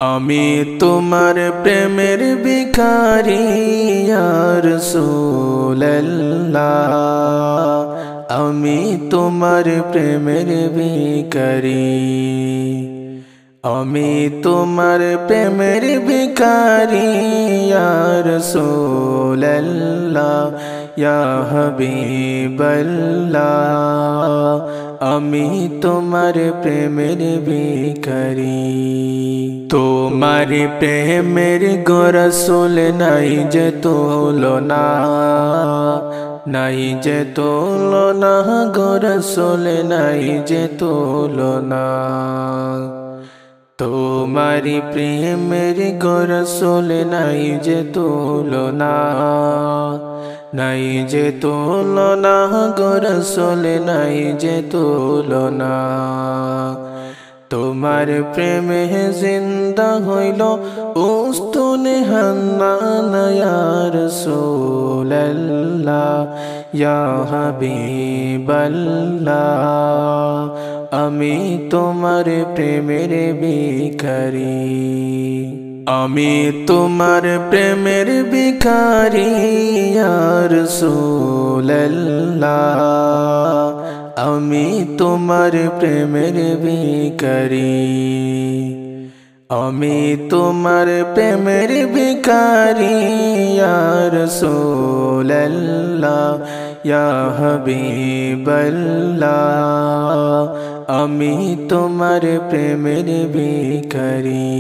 আমি তোমার প্রেমের ভিখারি ইয়া রাসূলুল্লাহ, আমি তোমার প্রেমের ভিখারি, আমি তোমার প্রেমের ভিখারি ইয়া রাসূলুল্লাহ, ইয়া হাবিবাল্লাহ, আমি তোমার প্রেমের ভিখারি। তোমার প্রেমের গো রাসূল নাই যে তুলনা, নাই যে তুলনা গো রাসূল নাই যে তুলনা। তোমার প্রেমের গো রাসূল নাই যে তুলনা, নাই যে তুলনা গো রাসূল নাই যে তুলনা। তোমার প্রেমে জিন্দা হইল উস্তুনে হান্নান ইয়া রাসূলুল্লাহ, ইয়া হাবিবাল্লাহ, আমি তোমার প্রেমের ভিখারি, আমি তোমার প্রেমের ভিখারি ইয়া রাসূলুল্লাহ, আমি তোমার প্রেমের ভিখারি, আমি তোমার প্রেমের ভিখারি ইয়া রাসূলুল্লাহ, ইয়া হাবিবাল্লাহ, আমি তোমার প্রেমের ভিখারি।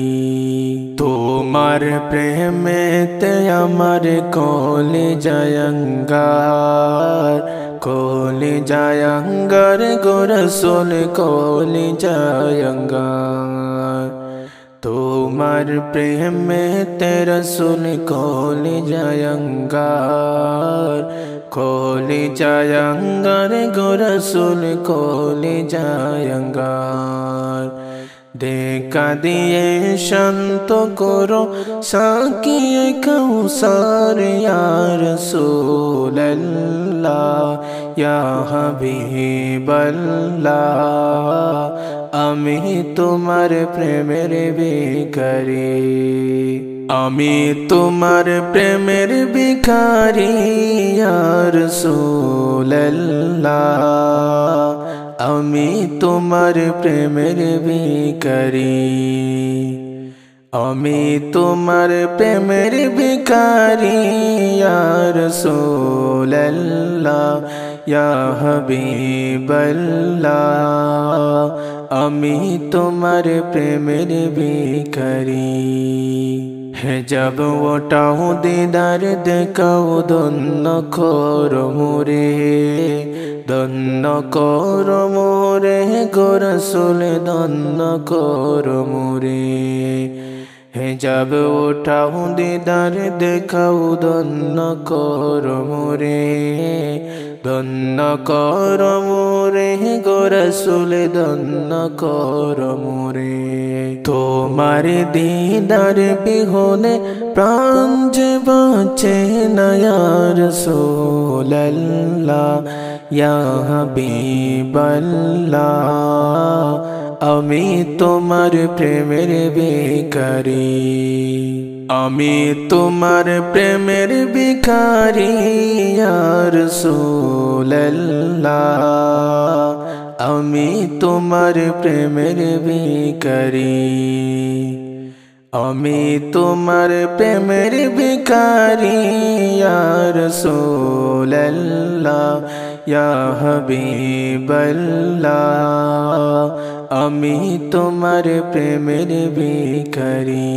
তোমার প্রেমেতে আমার কলিজা আঙ্গার, কলিজা আঙ্গার গো রাসূল কলিজা আঙ্গার। তোমার প্রেমেতে রাসূল কলিজা আঙ্গার, কলিজা আঙ্গার গো রাসূল কলিজা আঙ্গার। দেখা দিয়ে শান্ত করো সাকিয়ে কাউসার ইয়া রাসূলুল্লাহ, ইয়া হাবিবাল্লাহ, আমি তোমার প্রেমের ভিখারি, আমি তোমার প্রেমের ভিখারি ইয়া রাসূলুল্লাহ, আমি তোমার প্রেমের ভিখারি, আমি তোমার প্রেমের ভিখারি ইয়া রাসূলুল্লাহ, ইয়া হাবিবাল্লাহ, আমি তোমার প্রেমের ভিখারি। হেজাব ওটাও দিদার দেখাও ধন্য করো মোরে, ধন্য করো মোরে গো রাসূল ধন্য করো মোরে। হেজাব ওঠাও দিদার দেখাও ধন্য করো মোরে, ধন্য করো মোরে গো রাসূল ধন্য করো মোরে। তোমার দিদার বিহনে প্রাণ যে বাঁচে না ইয়া রাসূলুল্লাহ, ইয়া হাবিবাল্লাহ, আমি তোমার প্রেমের ভিখারি, আমি তোমার প্রেমের ভিখারি ইয়া রাসূলুল্লাহ, আমি তোমার প্রেমের ভিখারি, আমি তোমার প্রেমের ভিখারি ইয়া রাসূলুল্লাহ, ইয়া হাবিবাল্লাহ, আমি তোমার প্রেমের ভিখারি।